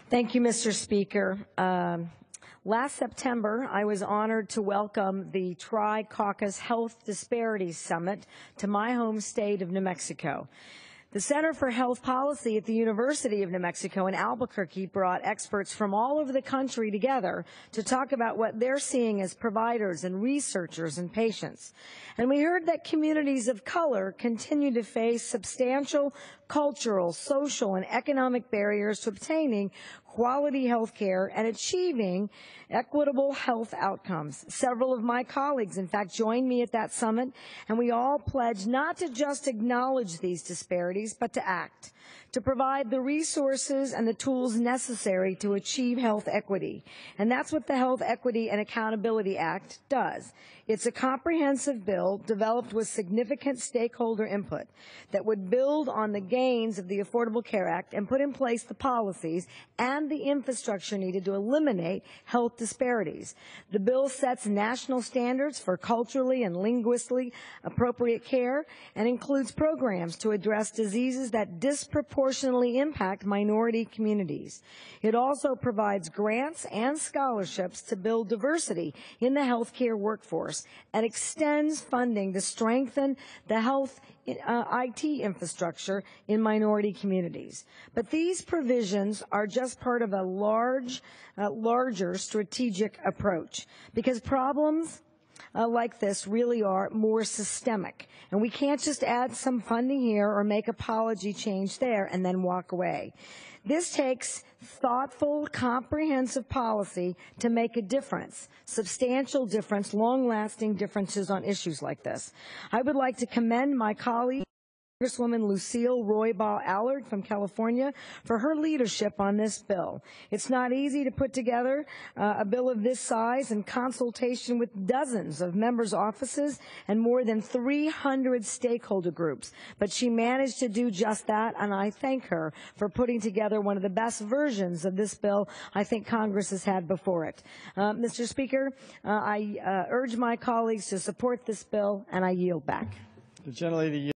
Thank you, Mr. Speaker. Last September, I was honored to welcome the Tri-Caucus Health Disparities Summit to my home state of New Mexico. The Center for Health Policy at the University of New Mexico in Albuquerque brought experts from all over the country together to talk about what they're seeing as providers and researchers and patients. And we heard that communities of color continue to face substantial cultural, social, and economic barriers to obtaining quality health care and achieving equitable health outcomes. Several of my colleagues, in fact, joined me at that summit, and we all pledged not to just acknowledge these disparities, but to act, to provide the resources and the tools necessary to achieve health equity. And that's what the Health Equity and Accountability Act does. It's a comprehensive bill developed with significant stakeholder input that would build on the gains of the Affordable Care Act and put in place the policies and the infrastructure needed to eliminate health disparities. The bill sets national standards for culturally and linguistically appropriate care and includes programs to address diseases that disproportionately impact minority communities. It also provides grants and scholarships to build diversity in the healthcare workforce and extends funding to strengthen the health IT infrastructure in minority communities. But these provisions are just part of a larger strategic approach, because problems like this really are more systemic. And we can't just add some funding here or make a policy change there and then walk away. This takes thoughtful, comprehensive policy to make a difference, substantial difference, long-lasting differences on issues like this. I would like to commend my colleague, Congresswoman Lucille Roybal Allard from California, for her leadership on this bill. It's not easy to put together a bill of this size in consultation with dozens of members' offices and more than 300 stakeholder groups, but she managed to do just that, and I thank her for putting together one of the best versions of this bill I think Congress has had before it. Mr. Speaker, I urge my colleagues to support this bill, and I yield back. The gentlelady